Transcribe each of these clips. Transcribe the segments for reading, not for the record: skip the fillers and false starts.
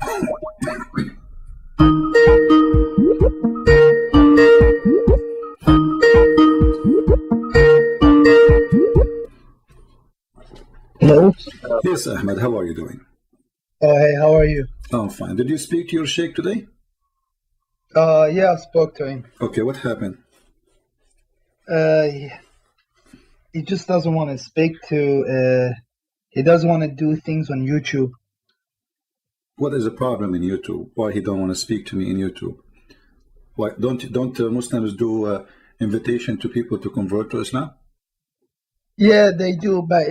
Hello? Yes, Ahmad, how are you doing? Oh, hey, how are you? I'm fine. Did you speak to your sheikh today? Yeah, I spoke to him. Okay, what happened? He just doesn't want to speak to, he doesn't want to do things on YouTube. What is the problem in YouTube? Why he don't want to speak to me in YouTube? Why don't Muslims do invitation to people to convert to Islam? Yeah, they do, but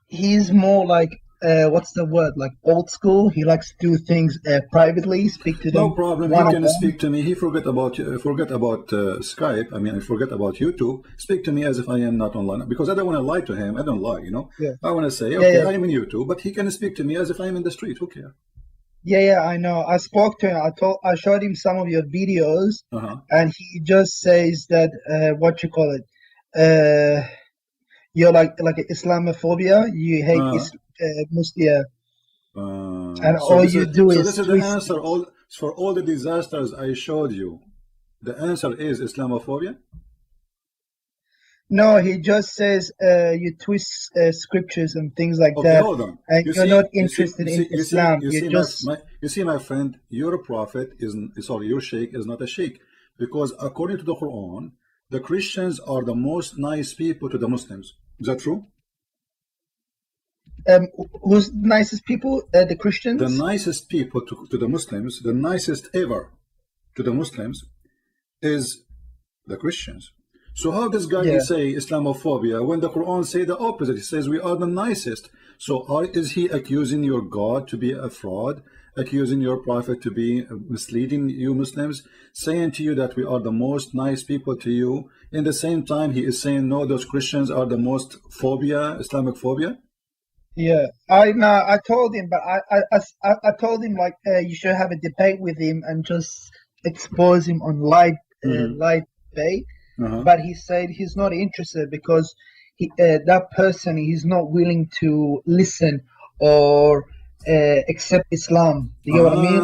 he's more like, what's the word? Like old school. He likes to do things privately, speak to them. No problem. He can speak to me. He forget about Skype. I mean, I forget about YouTube. Speak to me as if I am not online, because I don't want to lie to him. I don't lie, you know. Yeah. I want to say, okay, yeah. I am in YouTube, but he can speak to me as if I am in the street. Who cares? Yeah, I know. I spoke to him. I showed him some of your videos, and he just says that what you call it, you're like Islamophobia. You hate Muslim, and so all you do is. So this is the answer. For all the disasters I showed you, the answer is Islamophobia. No, he just says you twist scriptures and things like that. Hold on. And you're not interested in Islam. You see, my friend, your prophet your sheikh is not a sheikh, because according to the Quran, the Christians are the most nice people to the Muslims. Is that true? Who's the nicest people? The Christians? The nicest people to the Muslims, the nicest ever to the Muslims is the Christians. So how does God say Islamophobia when the Quran say the opposite? It says we are the nicest. So is he accusing your God to be a fraud, accusing your prophet to be misleading you Muslims, saying to you that we are the most nice people to you? In the same time, he is saying no, those Christians are the most phobia, Islamic phobia. Yeah, I told him, but I told him like you should have a debate with him and just expose him on live debate. But he said he's not interested because that person is not willing to listen or accept Islam. You get what I mean?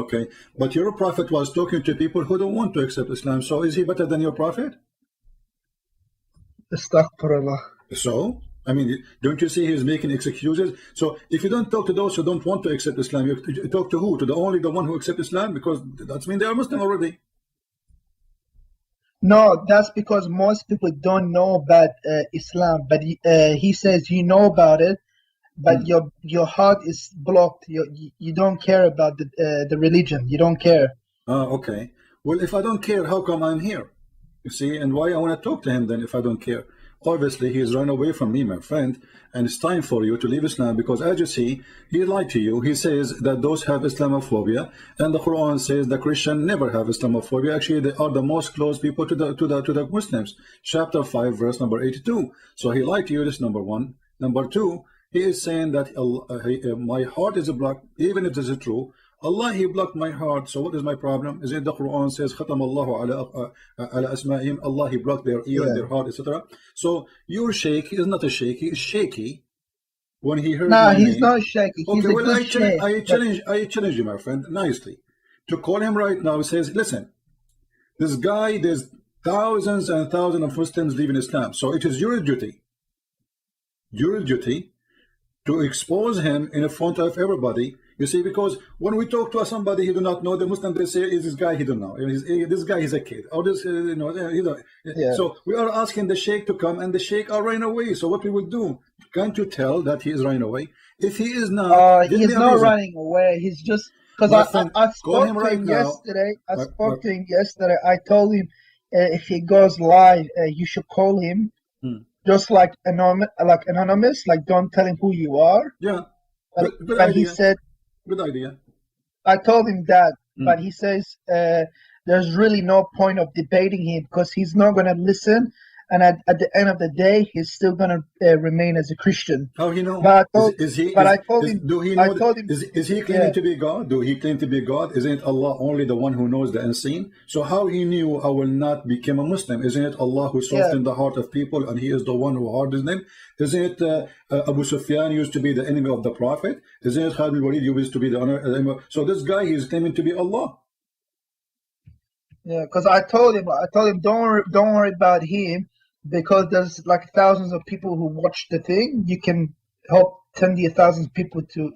Okay. But your prophet was talking to people who don't want to accept Islam. So is he better than your prophet? Astaghfirullah. So, I mean, don't you see he's making excuses? So if you don't talk to those who don't want to accept Islam, you talk to who? To the one who accepts Islam? Because that's mean they are Muslim already. No, that's because most people don't know about Islam. But he says you know about it, but your heart is blocked. You don't care about the religion. You don't care. Okay. Well, if I don't care, how come I'm here? You see, and why I want to talk to him then if I don't care? Obviously, he's run away from me, my friend, and it's time for you to leave Islam, because as you see, he lied to you. He says that those have Islamophobia, and the Quran says the Christian never have Islamophobia. Actually, they are the most close people to the Muslims. Chapter 5, verse number 82. So he lied to you. This number one. Number two, he is saying that my heart is blocked, even if this is true. Allah, he blocked my heart. So what is my problem? Is it the Quran says Khatam Allahu ala asma'im, Allah, he blocked their ear and their heart, etc. So your sheikh is not a sheikh, he is shaky when he heard my he's name. not shaky. He's okay, well, I challenge you, my friend, nicely, to call him right now. He says, listen, this guy, there's thousands and thousands of Muslims leaving Islam. So it is your duty to expose him in front of everybody. You see, because when we talk to somebody he do not know, the Muslim, they say, is this guy he don't know. This guy is a kid. Or this, So we are asking the sheikh to come, and the sheikh are running away. So what we will do? Can't you tell that he is running away? If he is not, he's not running away. He's just because I spoke to him yesterday. To him yesterday. I told him if he goes live, you should call him. Just like anonymous, like don't tell him who you are. Yeah. But he said, good idea. I told him that, but he says there's really no point of debating him because he's not going to listen, and at the end of the day, he's still gonna remain as a Christian. How you know? But I told, Is he? but I told him. Do he I know? told him. Is he claiming Yeah, to be God? Do he claim to be God? Isn't Allah only the one who knows the unseen? So how he knew I will not become a Muslim? Isn't it Allah who yeah, softened the heart of people, and He is the one who hardened them? Isn't it Abu Sufyan used to be the enemy of the Prophet? Isn't it Khalid al-Walid used to be the enemy? So this guy, he is claiming to be Allah. yeah. Because I told him, don't worry about him, because there's like thousands of people who watch the thing. You can help 10,000 people to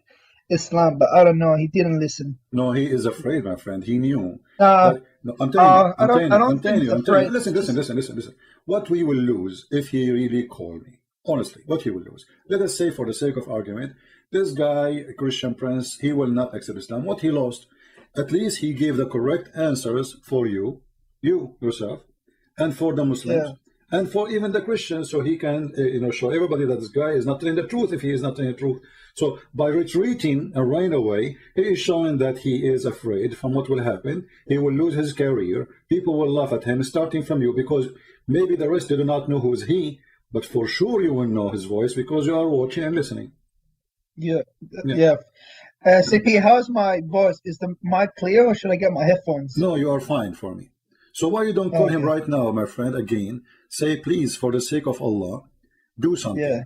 Islam, but I don't know. He didn't listen. No, he is afraid, my friend. He knew. Uh, No, I'm telling you. I don't think he's afraid. Listen. What we will lose if he really called me. Honestly, what he will lose. Let us say, for the sake of argument, this guy, a Christian prince, he will not accept Islam. What he lost? At least he gave the correct answers for you yourself, and for the Muslims. Yeah. And for even the Christians, so he can, show everybody that this guy is not telling the truth if he is not telling the truth. So by retreating and running away, he is showing that he is afraid from what will happen. He will lose his career. People will laugh at him, starting from you, because maybe the rest do not know who is he, but for sure you will know his voice because you are watching and listening. Yeah. CP, how's my voice? Is the mic clear, or should I get my headphones? No, you are fine for me. So why you don't call him right now, my friend, again? Say, please, for the sake of Allah, do something. Yeah.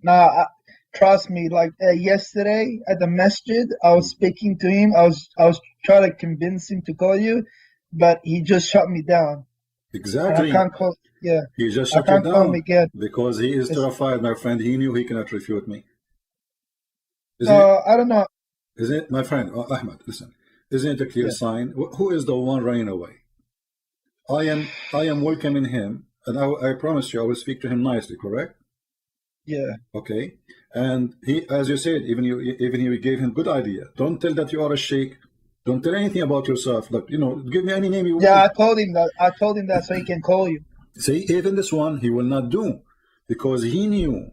Nah, trust me. Like yesterday at the masjid, I was speaking to him. I was trying to convince him to call you, but he just shut me down. Exactly. And I can't call. Yeah. He just shut I can't you call down him again because he is terrified, my friend. He knew he cannot refute me. I don't know. Is it, my friend, Ahmad, listen, isn't it a clear sign? Who is the one running away? I am welcoming him, and I promise you I will speak to him nicely, correct? Yeah. Okay. And he, as you said, even you gave him good idea. Don't tell that you are a sheikh. Don't tell anything about yourself. Like, give me any name you want. Yeah, I told him that so he can call you. See, even this one he will not do, because he knew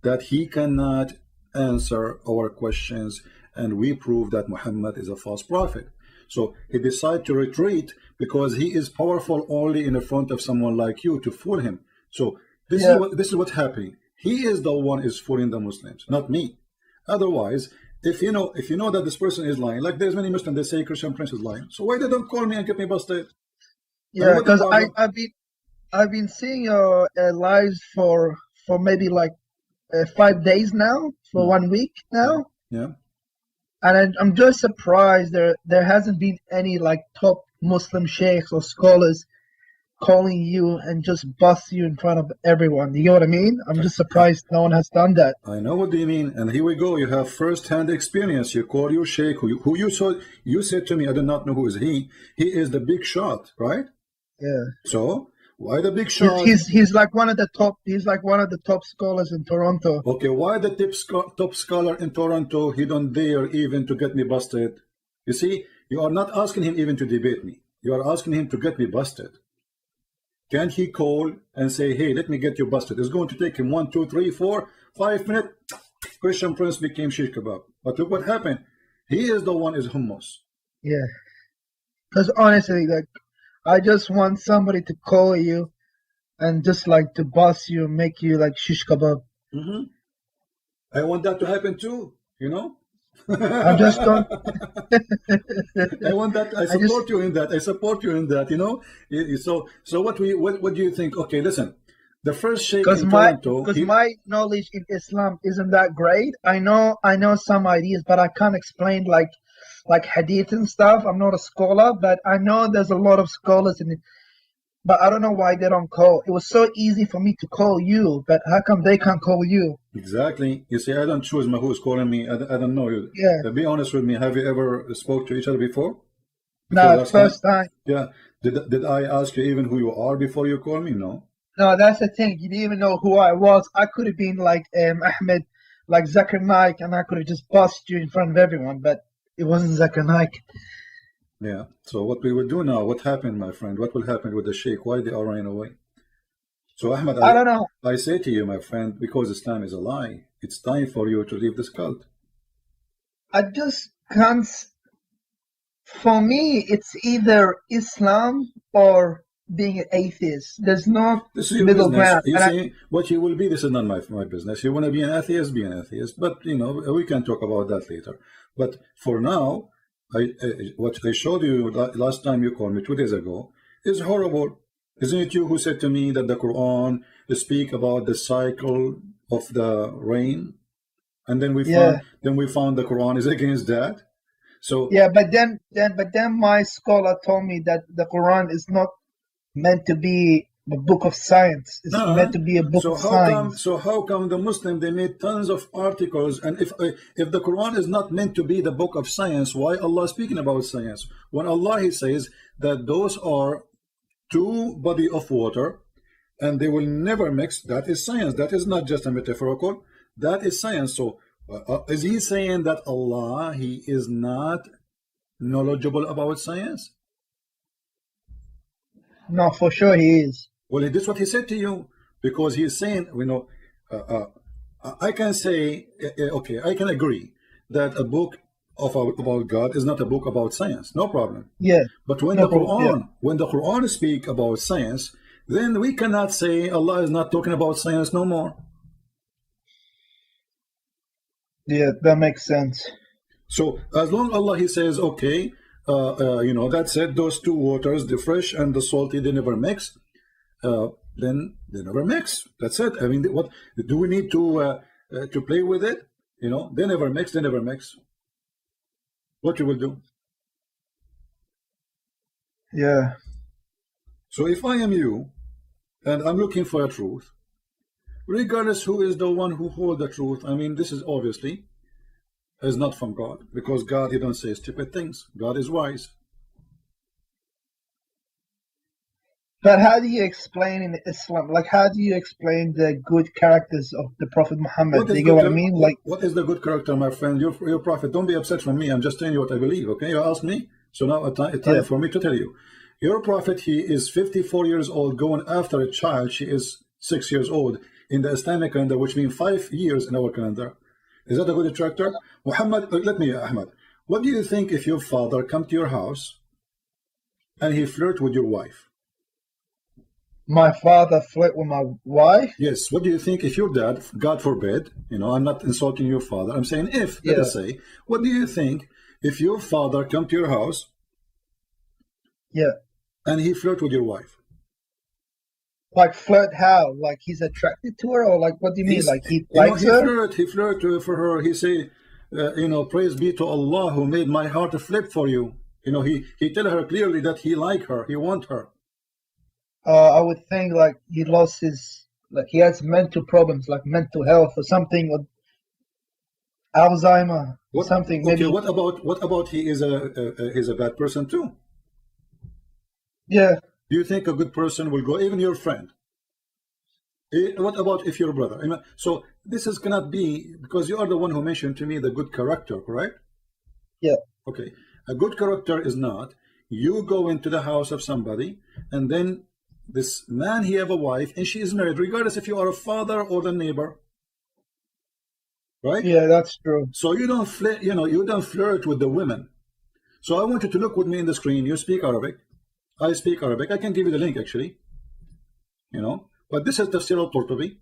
that he cannot answer our questions, and we prove that Muhammad is a false prophet. So he decided to retreat because he is powerful only in the front of someone like you to fool him. So this is what's happening. He is the one is fooling the Muslims, not me. Otherwise, if you know that this person is lying, like there's many Muslims, they say Christian prince is lying. So why they don't call me and get me busted? Yeah, because I've been seeing your lives for maybe like 5 days now, for 1 week now. Yeah. And I'm just surprised there hasn't been any like top Muslim sheikhs or scholars calling you and just bust you in front of everyone. You know what I mean? I'm just surprised no one has done that. I know what you mean, and here we go. You have first-hand experience. You call your sheikh, who you saw. You said to me, I do not know who is he. He is the big shot, right? Yeah. So why the big shot? He's like one of the top. He's like one of the top scholars in Toronto. Okay, why the top scholar in Toronto? He don't dare even to get me busted. You see, you are not asking him even to debate me. You are asking him to get me busted. Can he call and say, hey, let me get you busted? It's going to take him 1, 2, 3, 4, 5 minutes. Christian prince became shish kebab. But look what happened. He is the one is hummus. Yeah. Because honestly, like, I just want somebody to call you and just like to bust you and make you like shish kebab. I want that to happen too, I just don't. I want that. I support you in that. I support you in that. So what do you think? Okay, listen. The first sheikh in Toronto. Because my knowledge in Islam isn't that great. I know some ideas, but I can't explain like hadith and stuff. I'm not a scholar, but I know there's a lot of scholars in it. But I don't know why they don't call. It was so easy for me to call you, but how come they can't call you? Exactly. You see, I don't choose who's calling me. I don't know you. Yeah. Be honest with me. Have you ever spoke to each other before? No, first time. Yeah. Did I ask you even who you are before you call me? No. No, that's the thing. You didn't even know who I was. I could have been like Ahmed, like Zakir Naik, and I could have just busted you in front of everyone, but it wasn't Zakir Naik. Yeah. So what we will do now, what happened, my friend? What will happen with the sheikh? Why they are running away? So Ahmad, I don't know. I say to you, my friend, because Islam is a lie, it's time for you to leave this cult. I just can't. For me, it's either Islam or being an atheist. There's no This is your middle business. ground. You see, what you will be, this is not my business. You want to be an atheist, be an atheist. But, you know, we can talk about that later. But for now, what I showed you last time you called me 2 days ago is horrible. Isn't it you who said to me that the Quran speak about the cycle of the rain? And then we found the Quran is against that. So yeah, but then my scholar told me that the Quran is not meant to be a book of science. It's meant to be a book of science. So how come the Muslim, they made tons of articles, and if the Quran is not meant to be the book of science, why Allah speaking about science? When Allah he says that those are two body of water and they will never mix, that is science. That is not just a metaphorical, that is science. So is he saying that Allah, he is not knowledgeable about science? No, for sure he is. Well, this is what he said to you, because he's saying, you know, I can say, okay, I can agree that a book about God is not a book about science, no problem. Yeah. But when when the Quran speak about science, then we cannot say Allah is not talking about science no more. Yeah, that makes sense. So as long Allah he says, okay, you know, that said, those two waters, the fresh and the salty, they never mix. Then they never mix. That's it. I mean, what do we need to play with it? You know, they never mix. They never mix. What you will do? Yeah. So if I am you, and I'm looking for a truth, regardless who is the one who holds the truth, I mean, this is obviously is not from God, because God, he don't say stupid things. God is wise. But how do you explain in Islam, like how do you explain the good characters of the Prophet Muhammad? Do you get what I mean? Like, what is the good character, my friend? Your prophet. Don't be upset from me. I'm just telling you what I believe. Okay, you asked me, so now it's time for me to tell you. Your prophet, he is 54 years old, going after a child. She is 6 years old in the Islamic calendar, which means 5 years in our calendar. Is that a good character? Muhammad, let me, Ahmad. What do you think if your father come to your house and he flirt with your wife? My father flirt with my wife? Yes. What do you think if your dad, God forbid, you know, I'm not insulting your father, I'm saying if, let us say, what do you think if your father come to your house and he flirt with your wife? Like flirt how? Like he's attracted to her, or like what do you mean? Like he likes her? He flirt for her. He say, you know, praise be to Allah who made my heart flip for you. You know, he tell her clearly that he like her, he want her. I would think like he lost his, like he has mental problems, like mental health or something, or Alzheimer or something. Okay, maybe. what about he is a bad person too? Yeah. Do you think a good person will go, even your friend? What about if your brother? So this is cannot be, because you are the one who mentioned to me the good character, correct? Yeah. Okay. A good character is not you go into the house of somebody and then this man, he have a wife and she is married, regardless if you are a father or the neighbor. Right? Yeah, that's true. So you don't flirt, you know, you don't flirt with the women. So I want you to look with me in the screen. You speak Arabic. I speak Arabic. I can give you the link actually. You know, but this is Tafsir al-Qurtubi.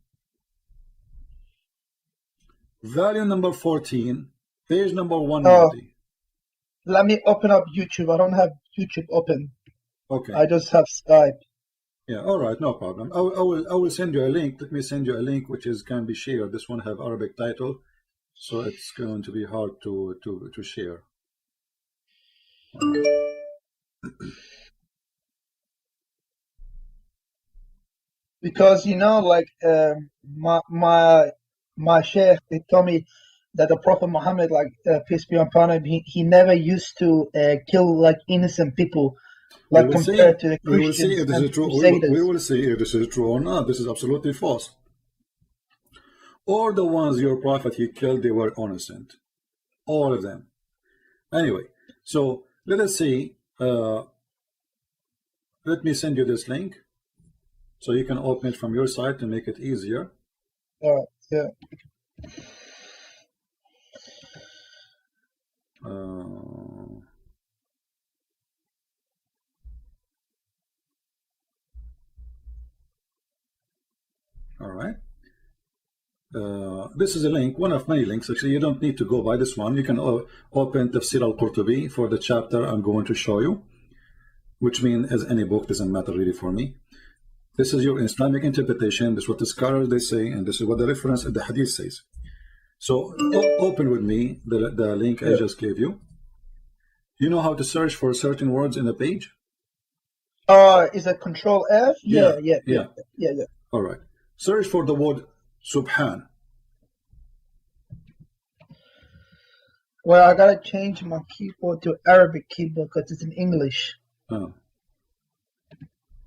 Volume number 14, page number 190. Let me open up YouTube. I don't have YouTube open. Okay. I just have Skype. Yeah, all right, no problem. I will send you a link. Let me send you a link which is can be shared. This one have Arabic title, so it's going to be hard to share. Because you know, like my sheikh, they told me that the Prophet Muhammad, like peace be upon him, he never used to kill like innocent people, like compared to the Christians. We will see if this is true. We will see if this is true or not. This is absolutely false. All the ones your prophet he killed, they were innocent, all of them. Anyway, so let us see. Let me send you this link, so you can open it from your side to make it easier. Yeah. right? This is a link, one of many links. Actually, you don't need to go by this one. You can open Tafsir al-Qurtubi for the chapter I'm going to show you, which means as any book, doesn't matter really for me. This is your Islamic interpretation. This is what the scholars they say, and this is what the reference of the hadith says. So open with me the link I just gave you. You know how to search for certain words in a page? Is it Control F? Yeah. All right. Search for the word Subhan. Well, I gotta change my keyboard to Arabic keyboard because it's in English. Oh.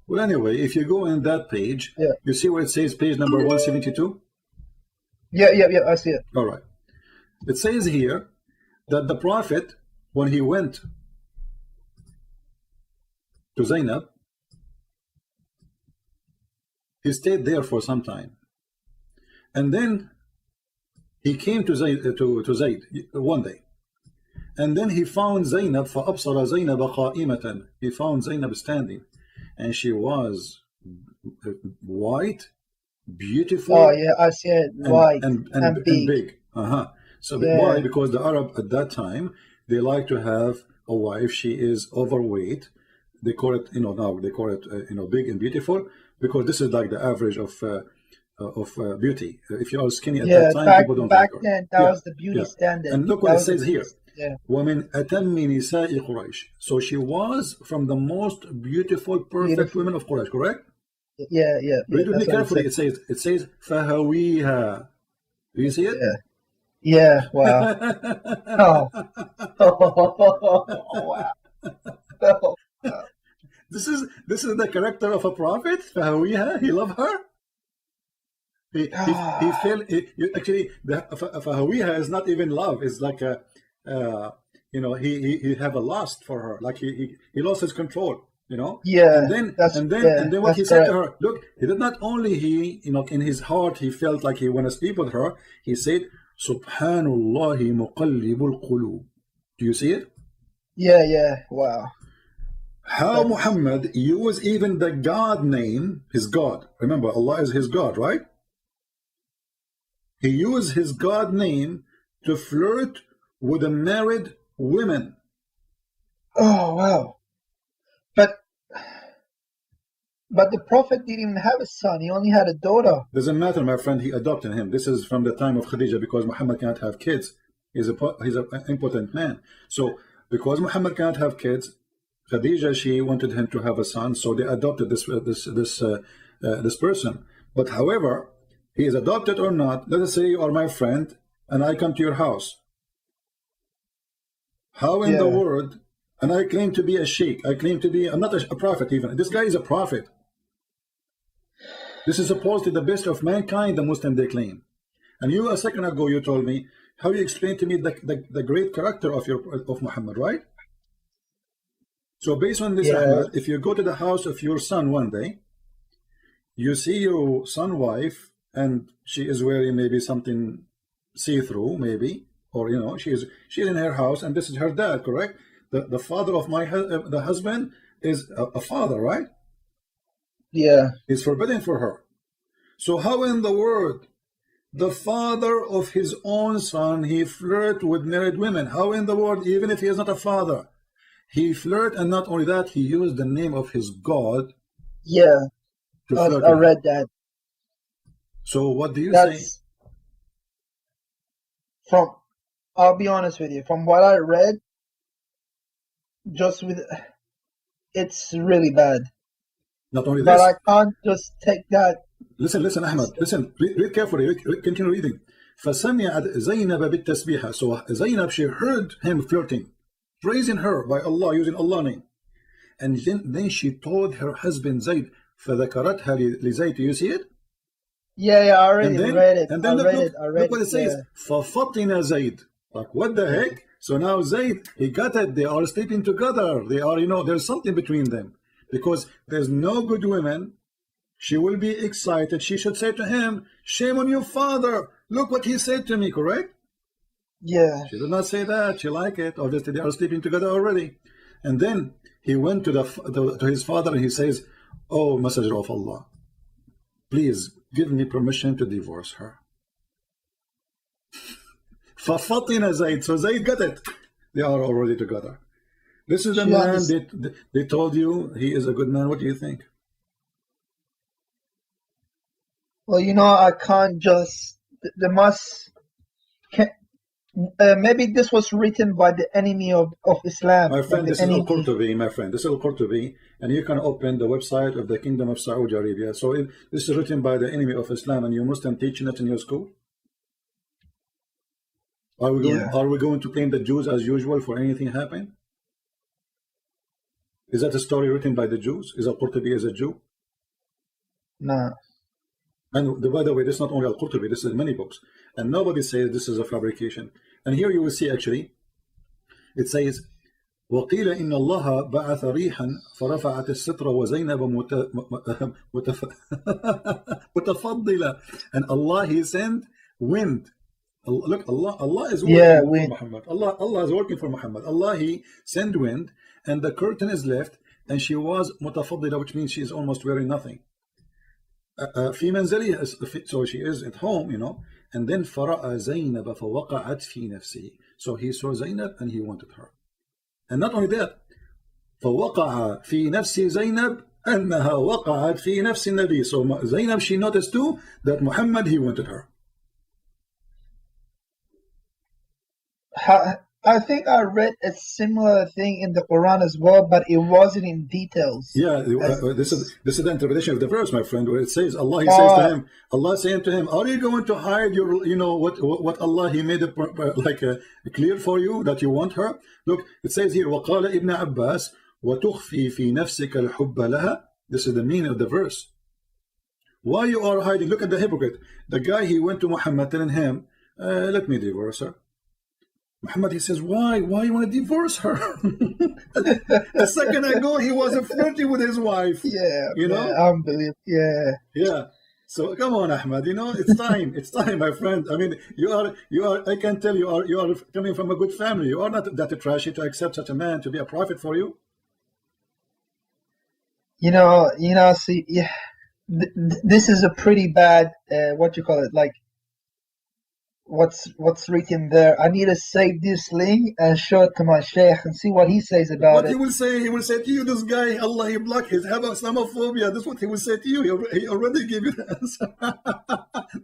Well, anyway, if you go in that page, you see where it says page number 172? Yeah, I see it. All right. It says here that the Prophet, when he went to Zainab, he stayed there for some time. And then he came to Zayd one day. And then he found Zainab, فَأَبْصَرَ زَيْنَبَ قَائِمَةً. He found Zainab standing. And she was white, beautiful. Oh, yeah, I see it. White and big. So why? Because the Arab at that time, they like to have a wife. She is overweight. They call it, now they call it, big and beautiful, because this is like the average of beauty. If you are skinny at that time, people don't like her. Back then, that was the beauty standard. And look what it says here. وَمِنْ أَتَمِّ نِسَاءِ قُرَيْشِ. So she was from the most beautiful, perfect women of Quraysh, correct? Yeah. Read it carefully. It says فَهَوِيهَا. Do you see it? Yeah. Wow. Wow. This is the character of a prophet. فَهَوِيهَا. He loved her. He felt actually the فَهَوِيهَا is not even love. It's like a he have a lust for her, like he lost his control, Yeah. And then what he said to her, look, he did not only in his heart he felt like he want to sleep with her. He said, Subhanullahi muqallibul qulub. Do you see it? Yeah. Wow. How Muhammad used even the God name, his God. Remember, Allah is his God, right? He used his God name to flirt with the married women. Oh, wow. But the Prophet didn't even have a son. He only had a daughter. Doesn't matter, my friend. He adopted him. This is from the time of Khadija, because Muhammad cannot have kids. He's an impotent man. So because Muhammad cannot have kids, Khadija, she wanted him to have a son, so they adopted this person. But however, he is adopted or not, let us say you are my friend and I come to your house. How in the world, and I claim to be a sheikh, I'm not a prophet even. This guy is a prophet. This is supposed to be the best of mankind, the Muslim they claim. And you, a second ago, you told me, how you explain to me the great character of Muhammad, right? So based on this, Ahmad, if you go to the house of your son one day, you see your son's wife, and she is wearing maybe something see-through, maybe, or she's in her house, and this is her dad, correct? The father of the husband is a father, right? Yeah. It's forbidden for her. So how in the world the father of his own son, he flirt with married women? How in the world, even if he is not a father, he flirt, and not only that, he used the name of his God. Yeah, I read that. So what do you say? I'll be honest with you, from what I read, it's really bad. Not only but this, I can't just take that. Listen, Ahmad, listen, read carefully, continue reading. فَسَمِعَتْ زَيْنَبَ بِالتَّسْبِيحَ. So Zainab, she heard him flirting, praising her by Allah, using Allah's name. And then she told her husband Zayd, فَذَكَرَتْهَا لِزَيْد. Do you see it? Yeah, I already read it. And then look what it says. فَفَطِنَ زَيْد. Like, what the heck? So now Zayd, he got it. They are sleeping together. They are, there's something between them. Because there's no good women. She will be excited. She should say to him, shame on your father. Look what he said to me, correct? Yeah. She did not say that. She liked it. Obviously, they are sleeping together already. And then he went to his father and he says, oh, Messenger of Allah, please give me permission to divorce her. فَفَطِنَ زَيْد. So Zayd got it. They are already together. This is the man they told you he is a good man. What do you think? Well, you know, I can't just. Maybe this was written by the enemy of Islam. My friend, this is Al-Qurtubi, my friend. This is Al-Qurtubi, and you can open the website of the Kingdom of Saudi Arabia. So if this is written by the enemy of Islam, and you Muslim teaching it in your school? Are we going to blame the Jews as usual for anything happening? Is that a story written by the Jews? Is Al-Qurtubi as a Jew? No. And by the way, this is not only Al-Qurtubi, this is many books. And nobody says this is a fabrication. And here you will see actually, it says, وَقِيلَ إِنَّ اللَّهَ بَعَثَ رِيحًا فَرَفَعَتِ السِّتْرَ وَزَيْنَبَ مُتَفَضِّلًا. And Allah, He sent wind. Look, Allah is working for Muhammad. Allah is working for Muhammad. Allah, He sent wind, and the curtain is left, and she was mutafaddila, which means she is almost wearing nothing. في منزلها, so she is at home, you know, and then فرأى زينب فوقعت في نفسه. So he saw Zainab and he wanted her. And not only that, فوقع في نفس زينب أنها وقعت في نفس النبي. So Zainab, she noticed too that Muhammad, he wanted her. I think I read a similar thing in the Quran as well, but it wasn't in details. Yeah, this is the interpretation of the verse, my friend, where it says Allah, He says to him, Allah saying to him, are you going to hide your, you know, what Allah, He made it like clear for you that you want her? Look, it says here, وَقَالَ ابن عباس وَتُخْفِي فِي نَفْسِكَ الْحُبَّ لَهَا. This is the meaning of the verse. Why you are hiding? Look at the hypocrite. The guy, he went to Muhammad telling him, let me divorce her. Muhammad, he says, why you want to divorce her? A second ago, he was flirting with his wife. Yeah, you know, unbelievable. Yeah. So come on, Ahmad. You know, it's time. It's time, my friend. I mean, you are. I can tell you are coming from a good family. You are not that trashy to accept such a man to be a prophet for you. You know. See, yeah, this is a pretty bad. What you call it? Like, what's written there. I need to save this link and show it to my sheikh and see what he says about what it. He will say to you, this guy, Allah, he blocked his Islamophobia. That's what he will say to you. He already gave you the answer.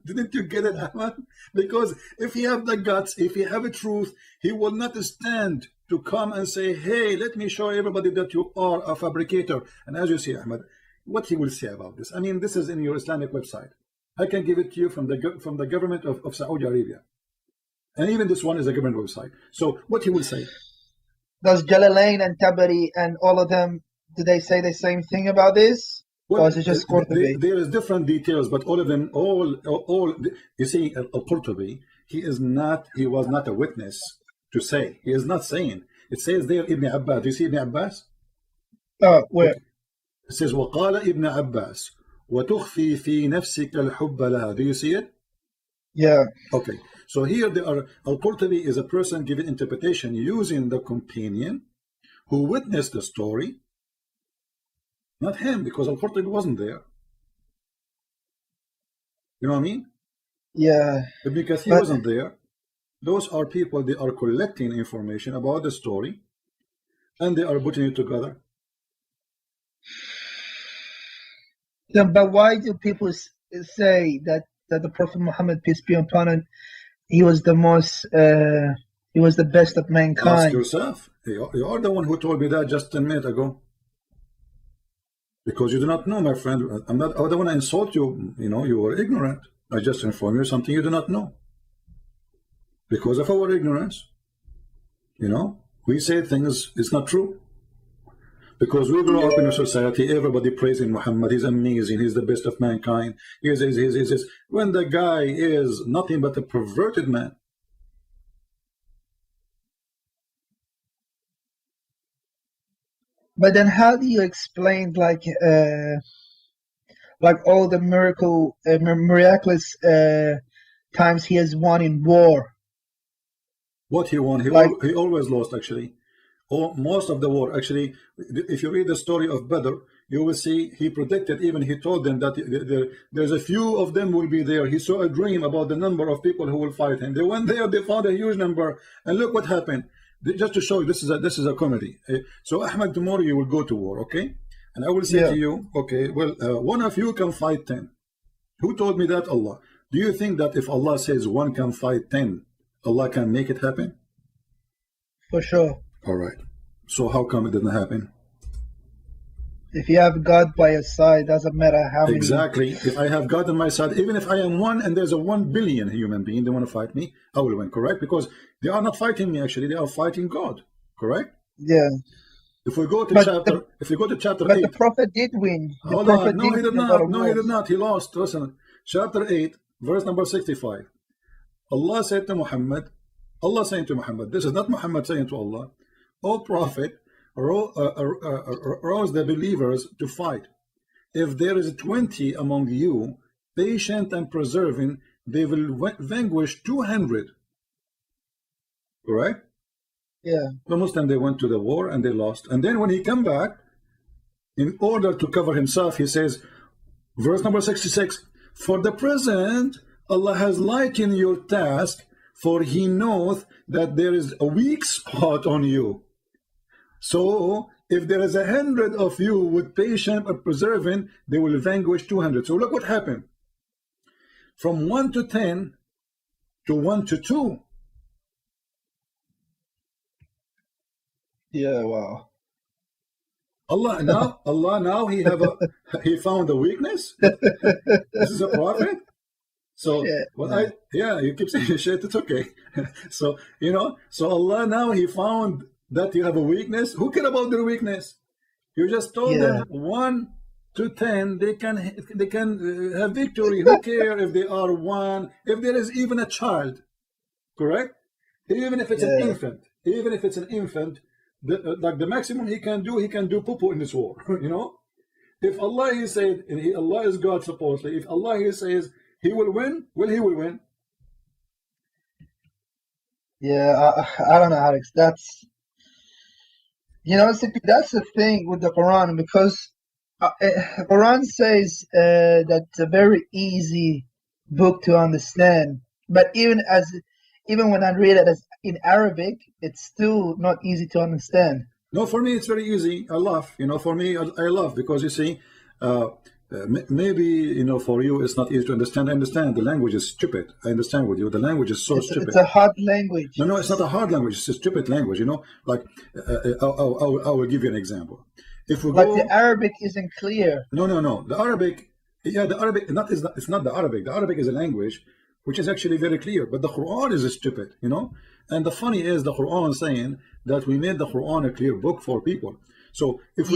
Didn't you get it, Ahmad? Because if he have the guts, if he have a truth, he will not stand to come and say, hey, let me show everybody that you are a fabricator. And as you see, Ahmad, what he will say about this. I mean, this is in your Islamic website. I can give it to you from the government of Saudi Arabia. And even this one is a government website. So what he will say. Does Jalalain and Tabari and all of them, do they say the same thing about this? Well, or is it just Qurtubi? There is different details, but all of them, all you see, Al-Qurtubi, he was not a witness to say. He is not saying. It says there, Ibn Abbas. Do you see Ibn Abbas? Where? It says, وَقَالَ Ibn Abbas وَتُخْفِي فِي نَفْسِكَ الْحُبَّ لَهَا. Do you see it? Yeah. Okay. So here they are. Al-Qurtubi is a person giving interpretation using the companion who witnessed the story, not him, because Al-Qurtubi wasn't there. You know what I mean? Yeah. Ibn Kathir wasn't there. Those are people, they are collecting information about the story and they are putting it together. Yeah, but why do people say that the Prophet Muhammad, peace be upon him, he was the best of mankind? Ask yourself. You are the one who told me that just 10 minutes ago. Because you do not know, my friend. I don't want to insult you. You know, you are ignorant. I just inform you something you do not know. Because of our ignorance, you know, we say things, it's not true. Because we grow up in a society, everybody praising Muhammad, he's amazing, he's the best of mankind, he's when the guy is nothing but a perverted man. But then how do you explain like all the miraculous times he has won in war? What he won, he always lost actually. Most of the war, actually, if you read the story of Badr, you will see he predicted, even he told them that there's a few of them will be there. He saw a dream about the number of people who will fight him. They went there, they found a huge number, and look what happened. Just to show you, this is a comedy. So Ahmad, tomorrow you will go to war, okay? And I will say to you, okay, well, one of you can fight 10. Who told me that? Allah. Do you think that if Allah says one can fight 10, Allah can make it happen? For sure. All right. So how come it didn't happen? If you have God by your side, doesn't matter how many. Exactly. If I have God on my side, even if I am one and there's a 1 billion human being, they want to fight me, I will win, correct? Because they are not fighting me, actually, they are fighting God, correct? Yeah. If we go to chapter 8. But the Prophet did win. Hold on. No, he did not. No, he did not. He lost. Listen. Chapter 8, verse number 65. Allah said to Muhammad, Allah saying to Muhammad, this is not Muhammad saying to Allah, O Prophet, rouse the believers to fight. If there is 20 among you, patient and persevering, they will vanquish 200. Correct? Yeah. The Muslim, they went to the war and they lost. And then when he come back, in order to cover himself, he says, verse number 66, for the present, Allah has lightened your task, for he knoweth that there is a weak spot on you. So, if there is 100 of you with patient and persevering, they will vanquish 200. So look what happened. From 1 to 10 to 1 to 2. Yeah, wow. Allah now he found a weakness. This is a prophet. So you keep saying shit, it's okay. So so Allah now he found that you have a weakness. Who care about their weakness? You just told them 1 to 10 they can have victory. Who care if they are 1, if there is even a child, correct? Even if it's an infant, like the maximum he can do poo-poo in this war. If Allah he said, and Allah is God supposedly, if Allah he says he will win, well, he will win. Yeah, I don't know, Alex. That's that's the thing with the Quran, because Quran says that it's a very easy book to understand, but even when I read it in Arabic, it's still not easy to understand. No, for me it's very easy. I laugh. For me I laugh because you see, maybe for you it's not easy to understand. I understand the language is stupid. I understand with you. The language is so stupid. It's a hard language. No, it's not a hard language. It's a stupid language. Like I will give you an example. If we the Arabic isn't clear. No. The Arabic, it's not the Arabic. The Arabic is a language which is actually very clear, but the Quran is stupid, And the funny is the Quran saying that we made the Quran a clear book for people. So if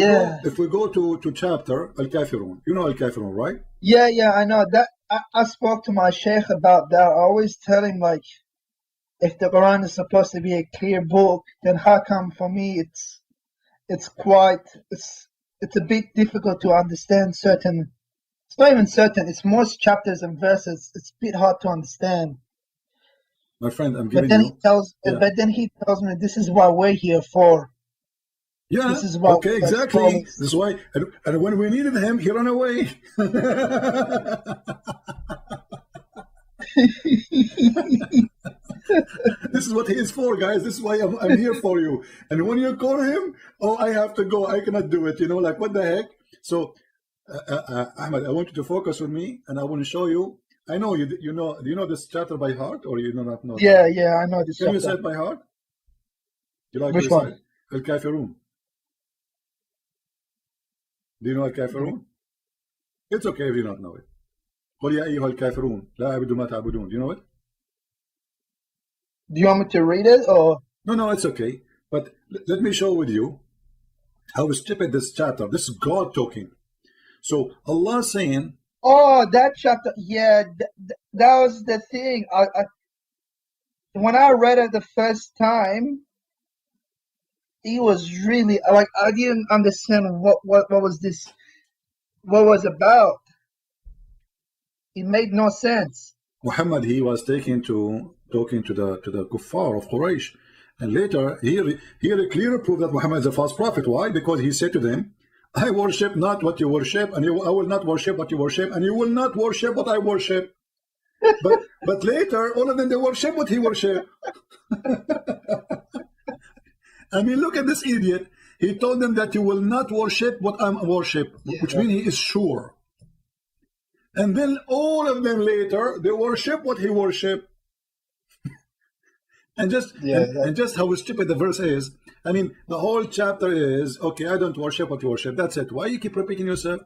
we go to chapter Al-Kafirun, Al-Kafirun, right? Yeah, I know that. I spoke to my sheikh about that. I always tell him, like, if the Quran is supposed to be a clear book, then how come for me it's a bit difficult to understand certain. It's not even certain. It's most chapters and verses. It's a bit hard to understand. My friend, I'm giving But then he tells me this is what we're here for. Yeah. This is what exactly. This is why. And when we needed him, he ran away. This is what he is for, guys. This is why I'm here for you. And when you call him, I have to go. I cannot do it. Like what the heck? So. Ahmad, I want you to focus with me, and I want to show you. I know you. Do you know this chapter by heart, or you do not know? Yeah, I know this. Can you say it by heart? You like which one? Al-Kafirun. Do you know Al-Kafirun? It's okay if you don't know it. قل يا أيها الكافرون لا أعبد ما تعبدون. Do you know it? Do you want me to read it, or? No, it's okay. But let me show with you how stupid this chapter. This is God talking. So Allah saying, oh, that chapter, that was the thing. When I read it the first time, it was really like I didn't understand what was this, what was about. It made no sense. Muhammad, he was talking to the kuffar of Quraysh, and later here a clear proof that Muhammad is a false prophet. Why? Because he said to them, I worship not what you worship, and I will not worship what you worship, and you will not worship what I worship. But later, all of them, they worship what he worship. I mean, look at this idiot. He told them that you will not worship what I worship, which means he is sure. And then all of them later, they worship what he worship. And just how stupid the verse is. I mean, the whole chapter is, okay, I don't worship what you worship. That's it. Why you keep repeating yourself?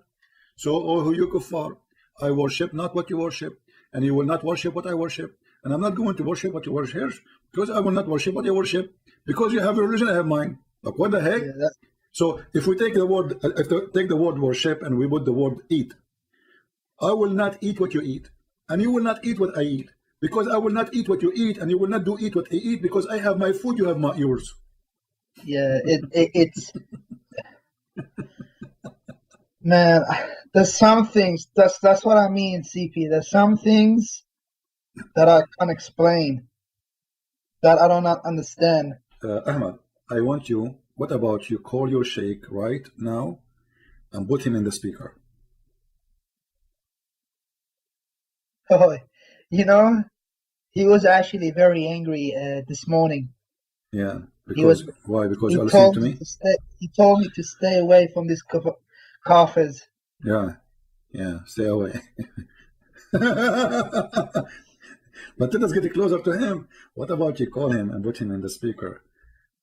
So, oh, who you kuffar, I worship not what you worship, and you will not worship what I worship. And I'm not going to worship what you worship, because I will not worship what you worship. Because you have a religion, I have mine. Like, what the heck? Yeah, so if we take the word worship and we put the word eat, I will not eat what you eat, and you will not eat what I eat. Because I will not eat what you eat, and you will not eat what I eat, because I have my food, you have yours. Yeah, it's man, there's some things, that's what I mean, CP. There's some things that I can't explain, that I do not understand. Ahmad, I want you, what about you call your sheikh right now and put him in the speaker? Oh, you know, he was actually very angry this morning. Yeah, because why? Because you're listening to me? He told me to stay away from these kafirs. Yeah, stay away. But let us get closer to him. What about you call him and put him in the speaker?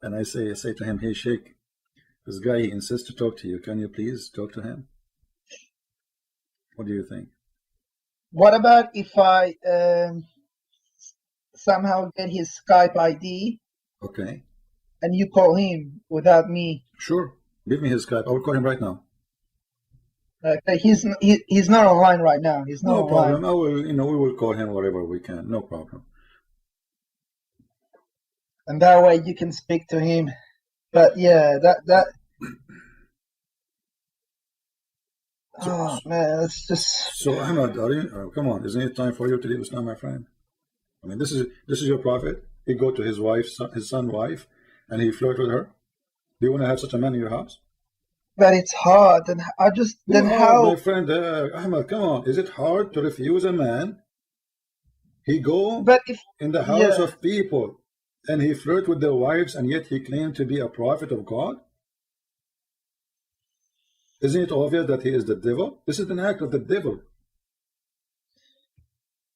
And I say to him, hey, Sheikh, this guy, he insists to talk to you. Can you please talk to him? What do you think? What about if I somehow get his Skype ID? Okay. And you call him without me? Sure. Give me his Skype. I will call him right now. Okay. He's not online right now. He's not no online. problem. I will. We will call him wherever we can. No problem. And that way you can speak to him. But yeah, that. Oh man, it's just. So Ahmad, come on! Isn't it time for you to leave Islam, my friend? I mean, this is your prophet. He go to his son's wife, and he flirt with her. Do you want to have such a man in your house? But it's hard, and I just how. My friend Ahmad, come on! Is it hard to refuse a man? He go in the house of people, and he flirt with their wives, and yet he claimed to be a prophet of God. Isn't it obvious that he is the devil? This is an act of the devil.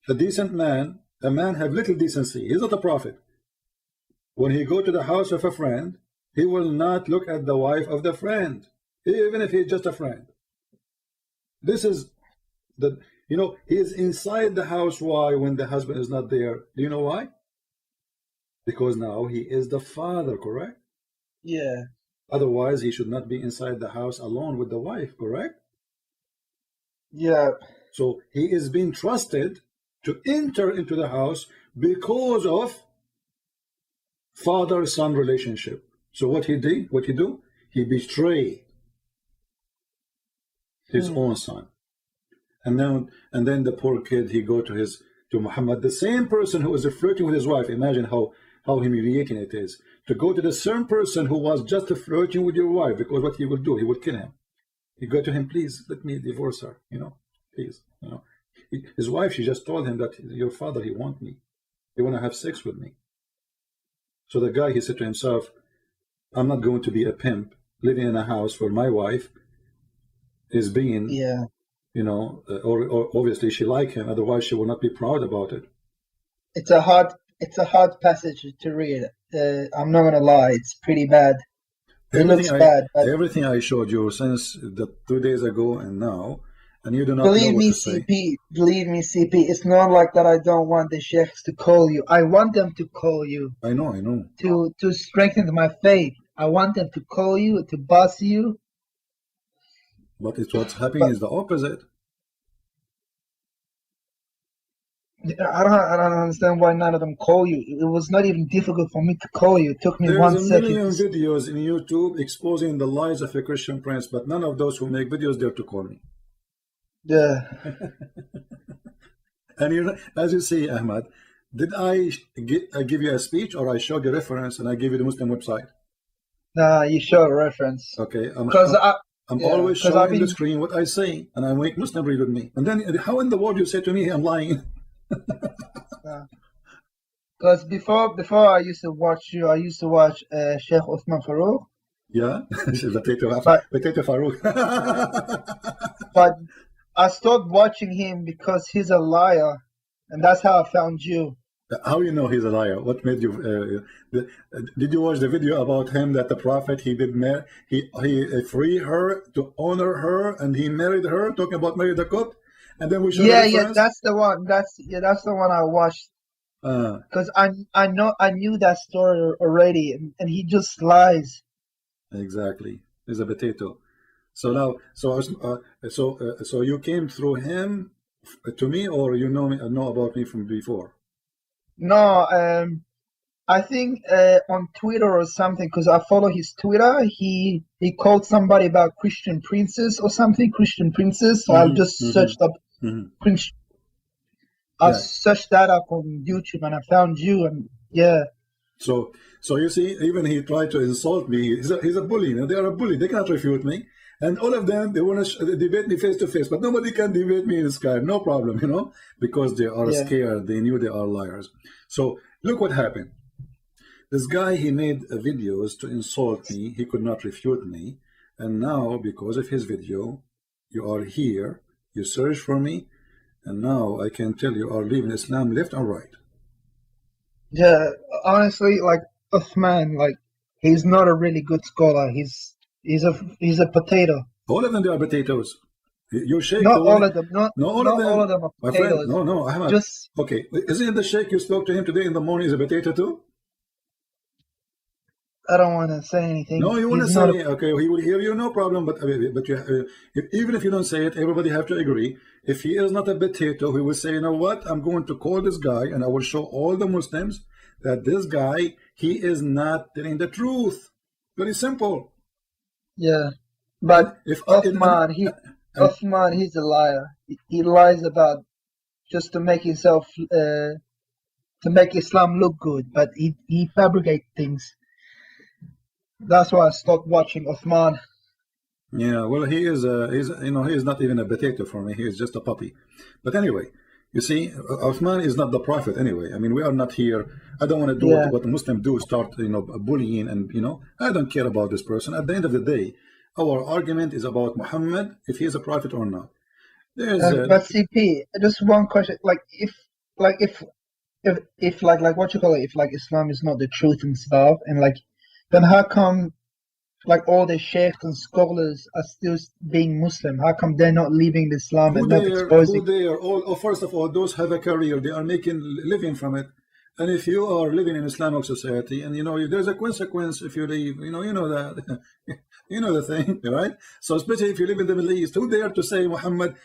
A decent man, a man have little decency. He's not a prophet. When he go to the house of a friend, he will not look at the wife of the friend, even if he's just a friend. This is he is inside the house. Why? When the husband is not there. Do you know why? Because now he is the father, correct? Yeah. Otherwise, he should not be inside the house alone with the wife, correct? Yeah. So he is being trusted to enter into the house because of father-son relationship. So what he do? He betrayed his own son. And then the poor kid, he go to Muhammad, the same person who was flirting with his wife. Imagine how humiliating it is to go to the same person who was just flirting with your wife, because what he will do, he will kill him. You go to him, please let me divorce her, please. His wife, she just told him that your father, he want me, he want to have sex with me. So the guy, he said to himself, I'm not going to be a pimp living in a house where my wife is being, or obviously she like him, otherwise she will not be proud about it. It's a hard passage to read. I'm not gonna lie, it's pretty bad. It looks bad. Everything I showed you since the 2 days ago and now, and you do not believe know what me, to say. Believe me, CP. It's not like that. I don't want the sheikhs to call you. I want them to call you. I know. To strengthen my faith. I want them to call you, to boss you. But what's happening is the opposite. I don't understand why none of them call you. It was not even difficult for me to call you. It took me 1 second. There's a million videos in YouTube exposing the lies of a Christian prince, but none of those who make videos dare to call me. Yeah. And as you see, Ahmad, did I give you a speech, or I showed you a reference and I gave you the Muslim website? Nah, you showed a reference. Okay. Because I'm always showing the screen what I say, and I make Muslim read with me. And then how in the world you say to me I'm lying? Because before I used to watch you, I used to watch Sheikh Uthman Farouk. Yeah, potato Farouk. But I stopped watching him because he's a liar, and that's how I found you. How you know he's a liar? What made you? Did you watch the video about him that the Prophet he freed her to honor her and he married her? Talking about Mary the Cook, and then we showed. Yeah, that's the one. That's the one I watched. Because I knew that story already, and he just lies. Exactly, he's a potato. So now, so you came through him to me, or you know about me from before? No, I think on Twitter or something, because I follow his Twitter. He called somebody about Christian princess or something, Christian princess. So I just searched up Christian. I searched that up on YouTube and I found you, and yeah. So you see, even he tried to insult me. He's a bully. They are a bully. They cannot refute me. And all of them, they want to debate me face to face, but nobody can debate me in Skype. No problem, because they are scared. They knew they are liars. So look what happened. This guy, he made videos to insult me. He could not refute me. And now, because of his video, you are here. You search for me. And now I can tell you are leaving Islam left and right. Yeah, honestly, like Uthman, like he's not a really good scholar. He's a potato. All of them, they are potatoes. You shake. Not all of them. Not all of them are my potatoes. friend. No, Ahmad. Okay. Isn't the sheikh you spoke to him today in the morning is a potato too? I don't want to say anything. No, you want to say okay. He will hear you, no problem. But even if you don't say it, everybody have to agree. If he is not a potato, he will say, you know what? I'm going to call this guy, and I will show all the Muslims that this guy he is not telling the truth. Very simple. Yeah, but if Uthman, he's a liar. He lies about just to make himself, to make Islam look good, but he fabricates things. That's why I stopped watching Uthman. Yeah, well, he is not even a potato for me. He is just a puppy. But anyway, you see, Uthman is not the prophet anyway. I mean, we are not here. I don't want to do what the Muslims do, start bullying, and I don't care about this person. At the end of the day, our argument is about Muhammad, if he is a prophet or not. But CP, just one question: if what you call it, if Islam is not the truth and stuff, and then how come all the sheikhs and scholars are still being Muslim? How come they're not leaving Islam and not exposing? First of all, those have a career. They are making living from it. And if you are living in Islamic society, and there's a consequence if you leave, you know that, you know the thing, right? So especially if you live in the Middle East, who dare to say, Muhammad,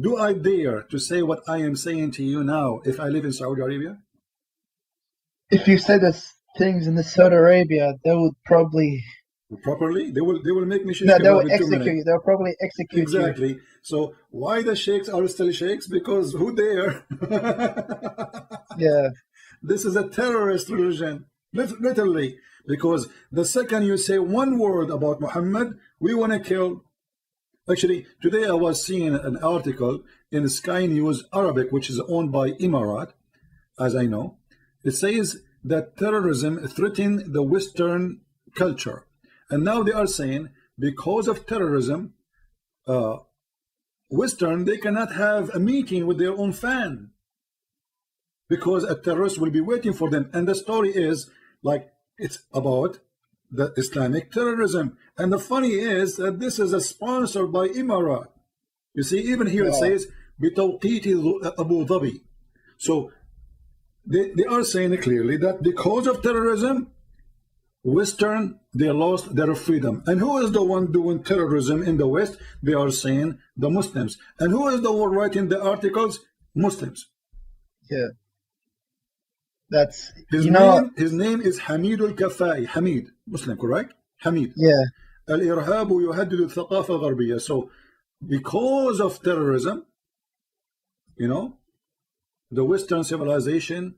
do I dare to say what I am saying to you now if I live in Saudi Arabia? If you say the things in the Saudi Arabia, they would probably they will make me shake. No, they will execute you. They'll probably execute exactly. You. So why the sheikhs are still sheikhs? Because who dare? Yeah. This is a terrorist religion, literally. Because the second you say one word about Muhammad, we want to kill. Actually, today I was seeing an article in Sky News Arabic, which is owned by Emirat, as I know. It says that terrorism threatens the Western culture. And now they are saying because of terrorism, Western, they cannot have a meeting with their own fan because a terrorist will be waiting for them. And the story is it's about the Islamic terrorism. And the funny is that this is sponsored by Emirat. You see, even here it says بتوقيت Abu Dhabi. So they are saying clearly that because of terrorism, Western, they lost their freedom. And who is the one doing terrorism in the West? They are saying the Muslims. And who is the one writing the articles? Muslims. Yeah. That's his name is Hamid al-Kafai. Hamid, Muslim, correct? Hamid. Yeah. Al-irhab yuhaddid al-thaqafa al-gharbiyya. So because of terrorism, the Western civilization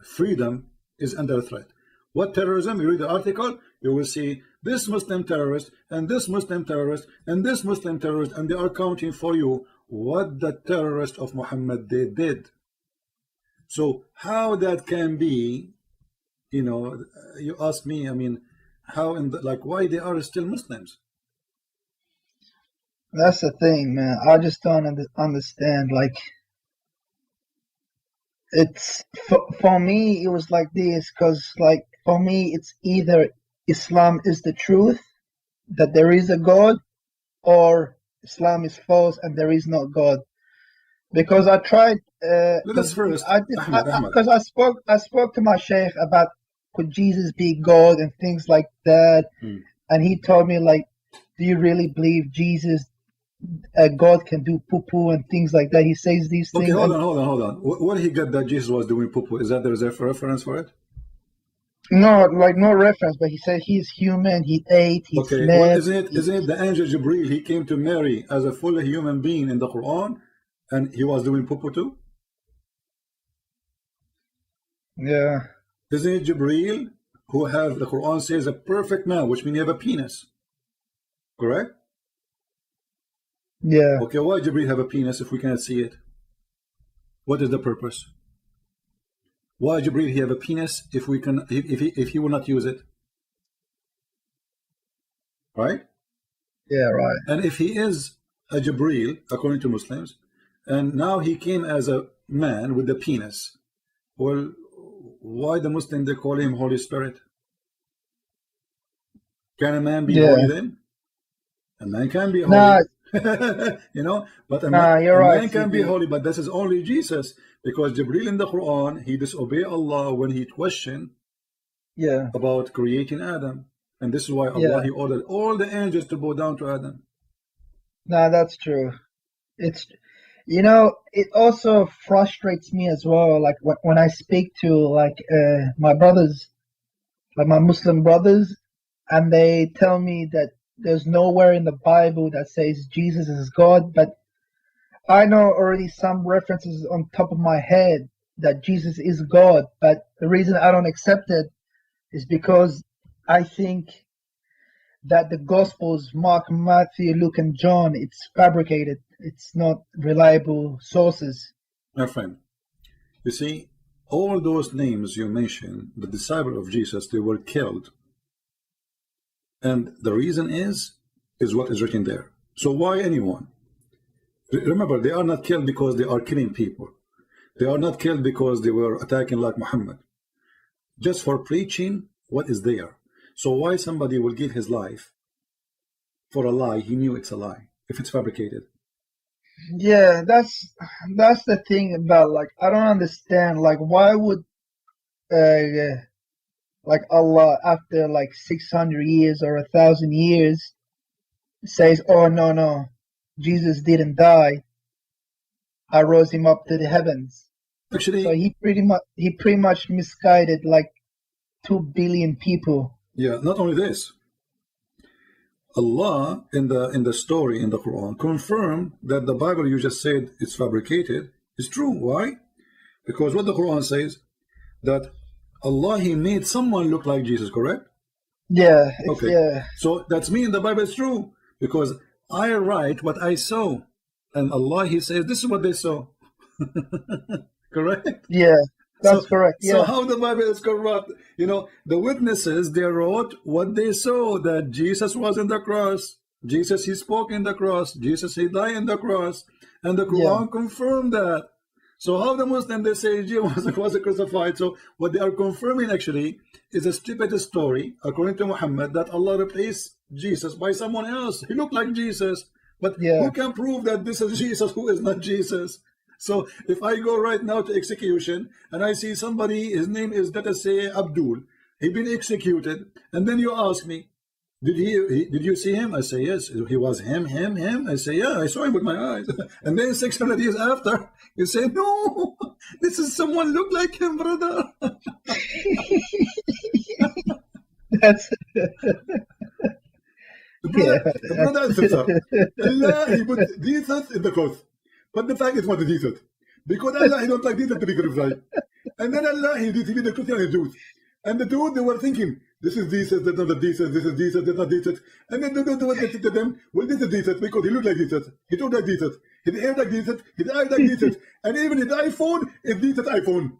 freedom is under threat. What terrorism? You read the article, you will see this Muslim terrorist, and this Muslim terrorist, and this Muslim terrorist, and they are counting for you what the terrorist of Muhammad they did. So how that can be, you know, you ask me, I mean, how in the, like, why they are still Muslims? That's the thing, man. I just don't understand. Like, it's for me, it was like this, because like for me, it's either Islam is the truth, that there is a God, or Islam is false and there is no God. Because I tried. Let us first, Ahmad. Because I spoke to my sheikh about could Jesus be God and things like that, and he told me like, do you really believe Jesus? God can do poo-poo and things like that. He says these things. Okay, hold on. What he got that Jesus was doing poo-poo? Is that there is a reference for it? No, like no reference, but he said he's human, he ate, he slept. Well, isn't it the angel Jibreel, he came to Mary as a fully human being in the Quran, and he was doing poo-poo too? Yeah. Isn't it Jibreel who have, the Quran says, a perfect man, which means you have a penis? Correct? Yeah. Okay, why Jibreel have a penis if we cannot see it? What is the purpose? Why Jibreel he have a penis if we can, if he will not use it? Right? Yeah, right. And if he is a Jibreel, according to Muslims, and now he came as a man with the penis, well, why the Muslim they call him Holy Spirit? Can a man be holy then? A man can be holy. Nah. You know, but a man can be holy, but this is only Jesus, because Jibreel in the Quran, he disobeyed Allah when he questioned about creating Adam, and this is why Allah he ordered all the angels to bow down to Adam. Nah, that's true. It's, you know, it also frustrates me as well, like when I speak to like my brothers, like my Muslim brothers, and they tell me that there's nowhere in the Bible that says Jesus is God, but I know already some references on top of my head that Jesus is God, but the reason I don't accept it is because I think that the Gospels, Mark, Matthew, Luke, and John, it's fabricated. It's not reliable sources. My friend, you see, all those names you mentioned, the disciples of Jesus, they were killed. And the reason is what is written there. So why anyone? Remember, they are not killed because they are killing people. They are not killed because they were attacking like Muhammad. Just for preaching what is there. So why somebody will give his life for a lie? He knew it's a lie, if it's fabricated. Yeah, that's the thing about, like, I don't understand, like, why would like Allah, after like 600 years or 1,000 years, says, oh no, Jesus didn't die, I rose him up to the heavens. Actually, so he pretty much misguided like 2 billion people. Yeah, not only this, Allah in the story in the Quran confirmed that the Bible you just said it's fabricated is true. Why? Because what the Quran says, that Allah he made someone look like Jesus, correct? Yeah. Okay. Yeah. So that's mean the Bible is true, because I write what I saw, and Allah he says this is what they saw. Correct? Yeah, that's correct. Yeah. So how the Bible is corrupt? You know, the witnesses they wrote what they saw, that Jesus was in the cross, Jesus he spoke in the cross, Jesus he died in the cross, and the Quran confirmed that. So how the Muslim they say Jesus was crucified? So what they are confirming actually is a stupid story according to Muhammad, that Allah replaced Jesus by someone else. He looked like Jesus, but who can prove that this is Jesus who is not Jesus? So if I go right now to execution and I see somebody, his name is, let us say, Abdul, he been executed, and then you ask me, did you see him? I say yes. He was him. I say yeah, I saw him with my eyes. And then 600 years after, you say no, this is someone look like him, brother. That's brother, Allah he put Jesus in the cross, but the fact is what Jesus, because Allah he don't like Jesus to be crucified, and then Allah he did the Christian and Jews. And the two, they were thinking, this is decent, that's not a decent, this is decent, that's not decent. And then they were getting to them, well, this is decent because he looked like decent, he talked like decent, his hair like decent, his eyes like decent, and even his iPhone is decent iPhone.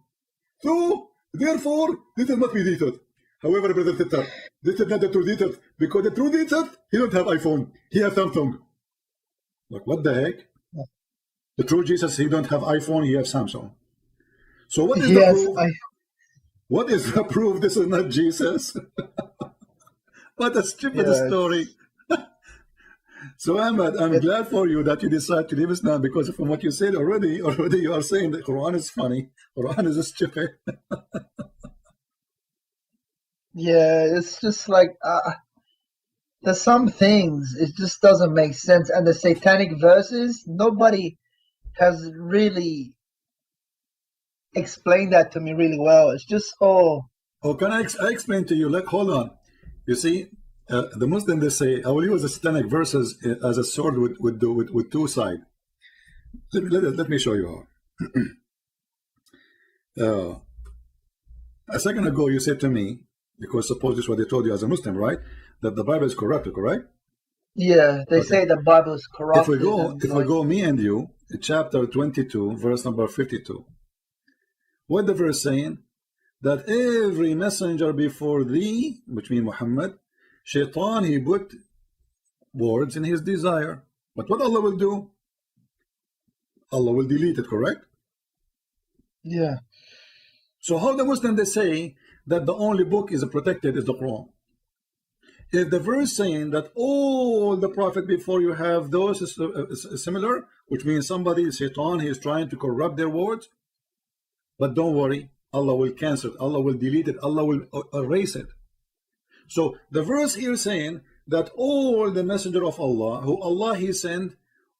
So, therefore, this must be decent. However, brother sister, this is not the true decent, because the true decent, he don't have iPhone, he has Samsung. Like, what the heck? The true Jesus, he don't have iPhone, he has Samsung. So what is the proof? What is the proof this is not Jesus? What a stupid story. So Ahmad, I'm glad for you that you decide to leave Islam, because from what you said already you are saying that Quran is funny, Quran is stupid. Yeah, it's just like there's some things it just doesn't make sense, and the satanic verses, nobody has really explained that to me really well. It's just oh, can I explain to you? Like, hold on. You see, the Muslim, they say, I will use the satanic verses as a sword with two sides. Let me show you how. A second ago, you said to me, because suppose this is what they told you as a Muslim, right? That the Bible is corrupted, correct? Yeah, they say the Bible is corrupted. If we go, me and you, chapter 22, verse number 52. What the verse saying? That every messenger before thee, which means Muhammad, Shaitan, he put words in his desire. But what Allah will do? Allah will delete it, correct? Yeah. So how the Muslims, they say that the only book is protected is the Quran. If the verse saying that all the prophet before you have those similar, which means somebody, Shaitan, he is trying to corrupt their words, but don't worry, Allah will cancel it, Allah will delete it, Allah will erase it. So the verse here saying that all the messenger of Allah, who Allah he sent,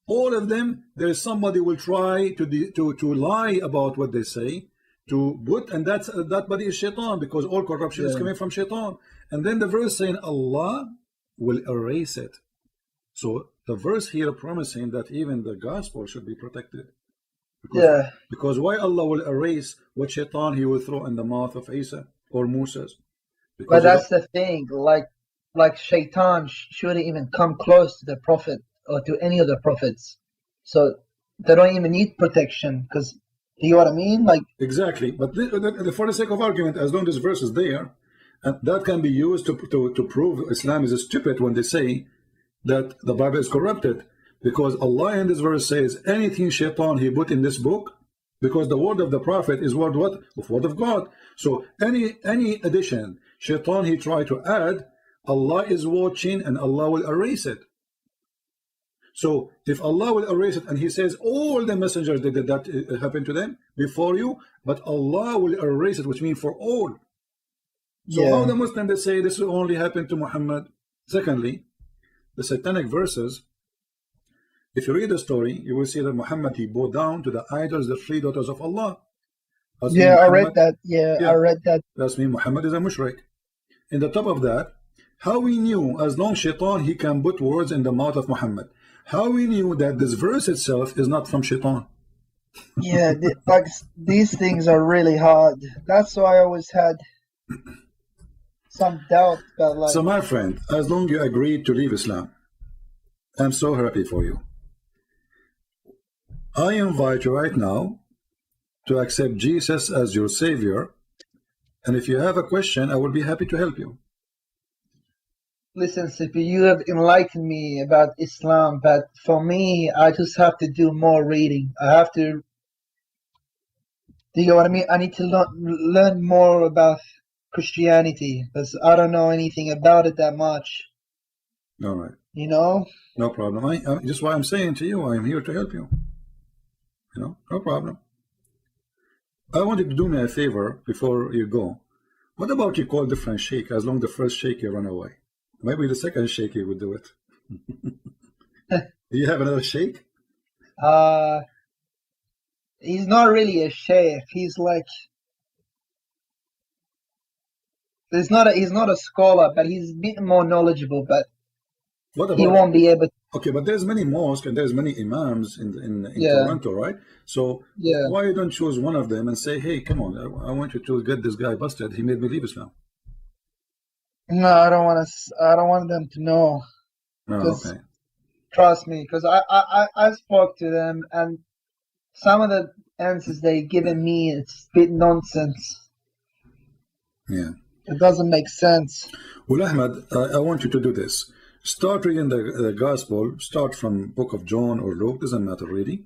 all of them, there is somebody will try to lie about what they say, to put, and that body is Shaitan, because all corruption is coming from Shaitan. And then the verse saying Allah will erase it. So the verse here promising that even the gospel should be protected. Because why Allah will erase what Shaitan he will throw in the mouth of Isa or Moses? But that's the thing, like Shaitan shouldn't even come close to the prophet or to any of the prophets, so they don't even need protection. Because you know what I mean? Like exactly. But for the sake of argument, as long as this verse is there, and that can be used to prove Islam is stupid when they say that the Bible is corrupted. Because Allah in this verse says anything Shaitan he put in this book, because the word of the prophet is word of God. So any addition Shaitan he tried to add, Allah is watching and Allah will erase it. So if Allah will erase it, and he says all the messengers did that happened to them before you, but Allah will erase it, which means for all. So how the Muslims, they say this will only happen to Muhammad? Secondly, the satanic verses, if you read the story, you will see that Muhammad, he bowed down to the idols, the three daughters of Allah. I read that. I read that. That's mean Muhammad is a mushrik. In the top of that, how we knew, as long Shaitan he can put words in the mouth of Muhammad, how we knew that this verse itself is not from Shaitan? Like these things are really hard. That's why I always had some doubt about like. So my friend, as long you agreed to leave Islam, I'm so happy for you. I invite you right now to accept Jesus as your Savior, and if you have a question, I will be happy to help you. Listen, Sippy, you have enlightened me about Islam, but for me, I just have to do more reading. I have to, do you know what I mean? I need to learn more about Christianity, because I don't know anything about it that much. All right. You know? No problem. Just why I'm saying to you, I'm here to help you. You know, no problem. I want you to do me a favor before you go. What about you call different sheikh, as long as the first sheikh you run away? Maybe the second sheikh you would do it. Do you have another sheikh? He's not really a sheikh. He's like, he's not a scholar, but he's a bit more knowledgeable. But What about, he won't be able to. Okay, but there's many mosques and there's many imams in Toronto, right? So why you don't choose one of them and say, hey, come on, I want you to get this guy busted. He made me leave Islam. No, I don't want to. I don't want them to know. Okay. Trust me, because I spoke to them, and some of the answers they given me, it's a bit nonsense. Yeah. It doesn't make sense. Well, Ahmad, I want you to do this. Start reading the gospel. Start from book of John or Luke. Doesn't matter really.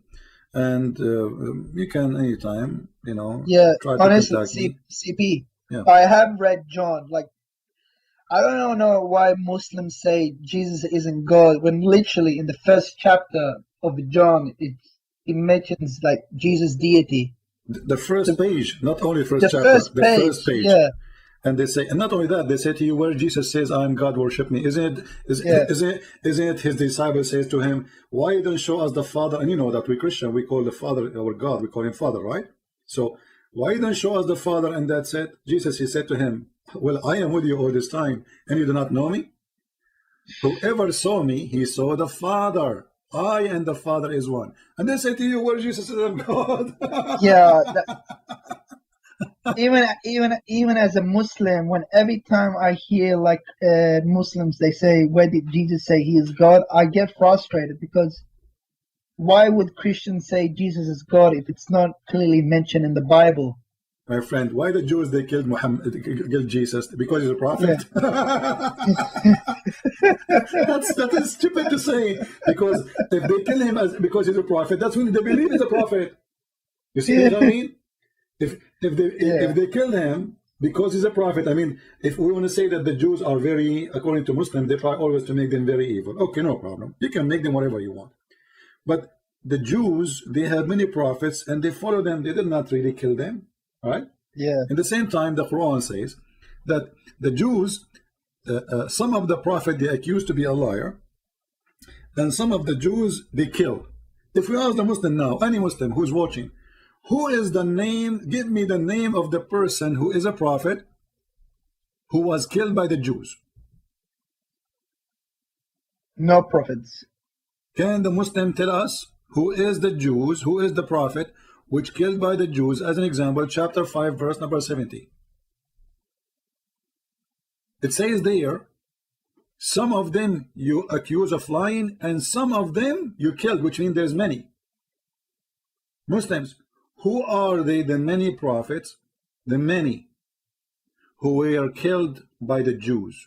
And you can anytime, try to honestly, CP. Yeah. I have read John. Like, I don't know why Muslims say Jesus isn't God when literally in the first chapter of John it mentions like Jesus' deity. The first page, not only first chapter, the first page. Yeah. And they say, and not only that, they say to you, where Jesus says, I am God, worship me. Isn't it his disciple says to him, why you don't show us the Father? And you know that we Christian, we call the Father our God, we call him Father, right? So why you don't show us the Father? And that's it. Jesus, he said to him, well, I am with you all this time, and you do not know me? Whoever saw me, he saw the Father. I and the Father is one. And they say to you, where Jesus says, I'm God. Yeah. Even as a Muslim, when every time I hear like Muslims, they say, where did Jesus say he is God? I get frustrated because why would Christians say Jesus is God if it's not clearly mentioned in the Bible? My friend, why the Jews they killed killed Jesus? Because he's a prophet. Yeah. that is stupid to say. Because if they kill him because he's a prophet, that's when they believe he's a prophet. You see what I mean? If they kill him because he's a prophet, I mean, if we want to say that the Jews are very, according to Muslims, they try always to make them very evil. Okay, no problem. You can make them whatever you want. But the Jews, they have many prophets and they follow them. They did not really kill them. Right? Yeah. At the same time, the Quran says that the Jews, some of the prophet they accused to be a liar, and some of the Jews they killed. If we ask the Muslim now, any Muslim who's watching, who is the name? Give me the name of the person who is a prophet who was killed by the Jews. No prophets. Can the Muslim tell us who is the Jews? Who is the prophet which killed by the Jews, as an example, chapter 5, verse number 70. It says there, some of them you accuse of lying, and some of them you killed, which means there's many. Muslims, who are they, the many prophets, the many who were killed by the Jews?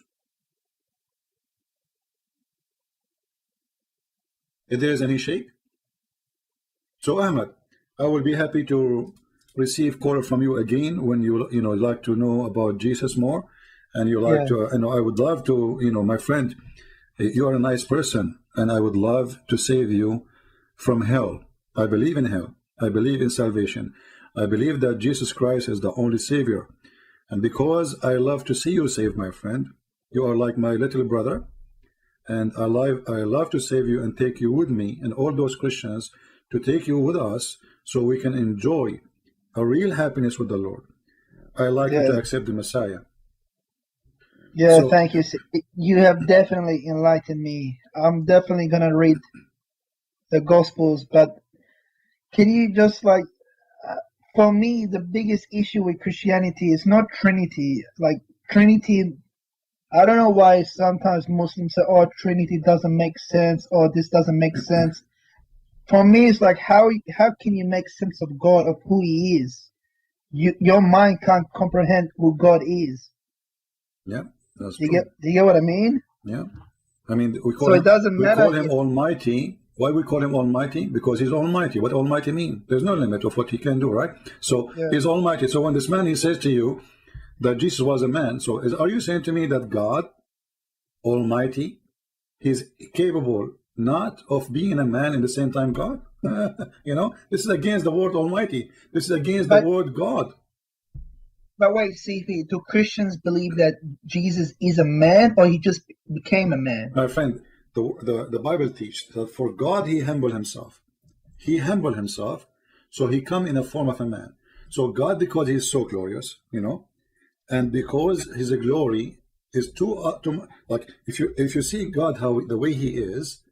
If there is any shake? So Ahmad, I will be happy to receive call from you again when you like to know about Jesus more, and you like to. I would love to. My friend, you are a nice person, and I would love to save you from hell. I believe in hell. I believe in salvation. I believe that Jesus Christ is the only Savior, and because I love to see you saved, my friend, you are like my little brother, and I love to save you and take you with me, and all those Christians to take you with us, so we can enjoy a real happiness with the Lord. I like you to accept the Messiah. Yeah, so, thank you. You have definitely enlightened me. I'm definitely going to read the Gospels, but can you just for me, the biggest issue with Christianity is not Trinity. Like Trinity, I don't know why sometimes Muslims say, oh, Trinity doesn't make sense, or this doesn't make sense. For me, it's like, how can you make sense of God, of who he is? Your mind can't comprehend who God is. Yeah, that's true. Do you get what I mean? Yeah. I mean, we call so him, it doesn't matter. We call him Almighty. Why we call him Almighty? Because he's Almighty. What Almighty mean? There's no limit of what he can do, right? So he's Almighty. So when this man, he says to you that Jesus was a man, so are you saying to me that God, Almighty, he's capable not of being a man in the same time God? This is against the word Almighty. This is against the word God. But wait, CP, do Christians believe that Jesus is a man, or he just became a man? My friend, the Bible teaches that for God he humbled himself. He humbled himself, so he come in a form of a man. So God, because he is so glorious, and because his glory is too like if you see God the way He is,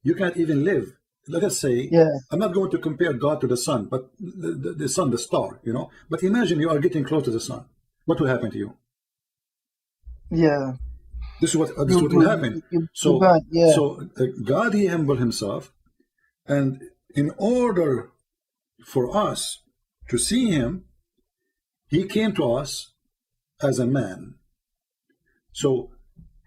you can't even live. Let us say, I'm not going to compare God to the sun, but the sun, the star, you know. But imagine you are getting close to the sun. What will happen to you? Yeah. This is what will happen. So God, He humbled Himself, and in order for us to see Him, He came to us as a man. So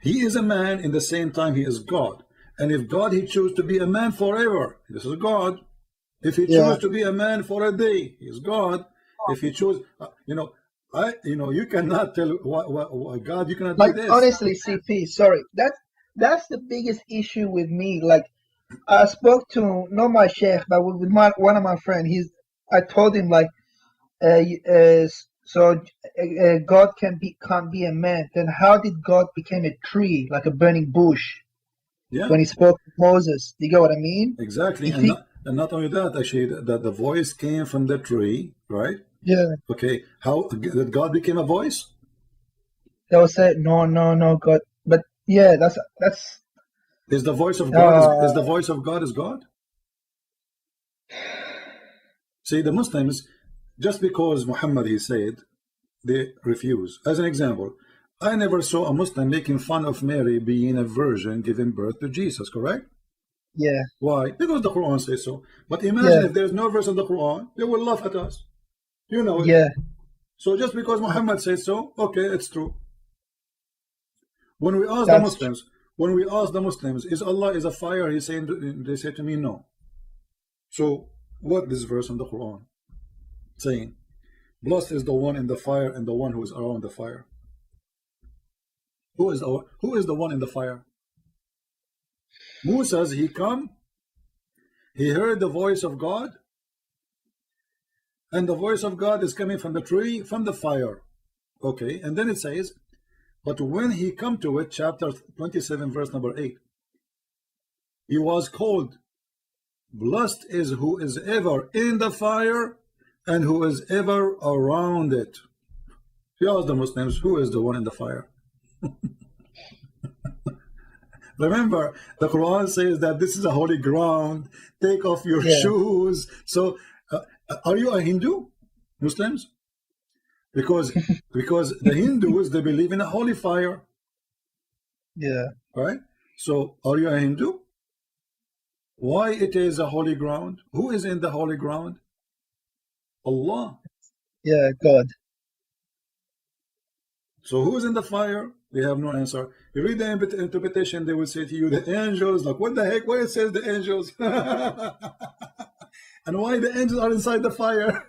He is a man, in the same time He is God. And if God, He chose to be a man forever, this is God. If He chose to be a man for a day, He is God. If He chose, you cannot tell what God, you cannot do this. Honestly, CP, sorry, that's the biggest issue with me. Like, I spoke to not my sheikh, but with one of my friends. I told him like, God can't be a man. Then how did God become a tree, like a burning bush? Yeah. When He spoke to Moses, you get what I mean? Exactly, and not only that, actually, that the voice came from the tree, right? Yeah. Okay, how did God became a voice? They will say no, God. But yeah, that's. Is the voice of God is the voice of God is God? See, the Muslims, just because Muhammad he said, they refuse. As an example, I never saw a Muslim making fun of Mary being a virgin giving birth to Jesus, correct? Yeah. Why? Because the Quran says so. But imagine if there's no verse in the Quran, they will laugh at us. You know it. Yeah. So just because Muhammad says so, okay, it's true. When we ask the Muslims, is Allah is a fire? They say to me, no. So what this verse in the Quran saying? Blessed is the one in the fire and the one who is around the fire. Who is the one in the fire? Musa, he come, he heard the voice of God, and the voice of God is coming from the tree, from the fire. Okay, and then it says, but when he come to it, chapter 27, verse number 8, he was called, blessed is who is ever in the fire and who is ever around it. He asked the Muslims, who is the one in the fire? Remember, the Quran says that this is a holy ground. Take off your shoes. So, are you a Hindu, Muslims? Because the Hindus, they believe in a holy fire. Yeah. Right? So, are you a Hindu? Why it is a holy ground? Who is in the holy ground? Allah. Yeah, God. So who is in the fire? They have no answer. You read the interpretation, they will say to you, the angels. Like, what the heck? Why it says the angels? And why the angels are inside the fire?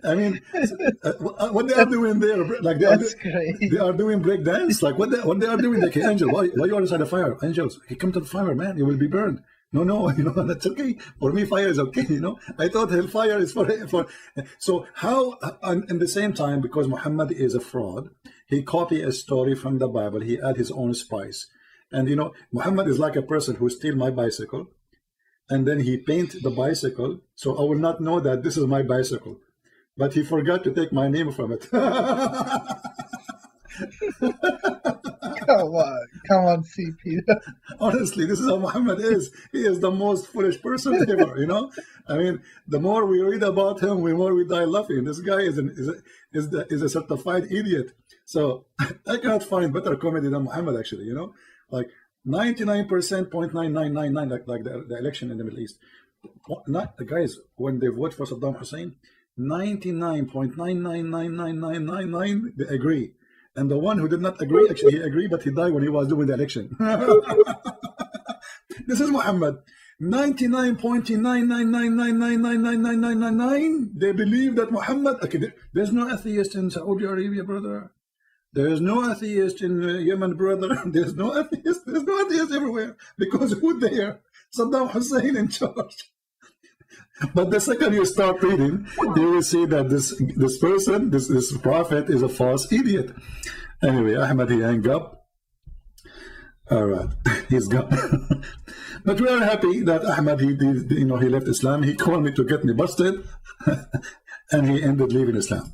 I mean, what they are doing there? Like they are doing break dance. Like what they are doing? Like, angel, why you are inside the fire? Angels, you come to the fire, man. You will be burned. No, that's okay. For me, fire is okay, I thought hellfire is for. So how, in the same time, because Muhammad is a fraud, he copied a story from the Bible. He add his own spice. And, Muhammad is like a person who steal my bicycle, and then he paint the bicycle, so I will not know that this is my bicycle. But he forgot to take my name from it. Come on, CP. Honestly, this is how Muhammad is. He is the most foolish person ever, I mean, the more we read about him, the more we die laughing. This guy is a certified idiot. So I cannot find better comedy than Muhammad, actually, like 99.99999, like the election in the Middle East. The guys, when they vote for Saddam Hussein, 99.999999 they agree. And the one who did not agree, actually he agreed, but he died when he was doing the election. This is Muhammad. 99.99999999999. They believe that Muhammad. Okay, there's no atheist in Saudi Arabia, brother. There is no atheist in Yemen, brother. There's no atheist. There's no atheist everywhere because who there? Saddam Hussein in charge. But the second you start reading, you will see that this person, this prophet, is a false idiot. Anyway, Ahmad, he hung up. All right, he's gone. But we are happy that Ahmad, he left Islam. He called me to get me busted. and he ended leaving Islam.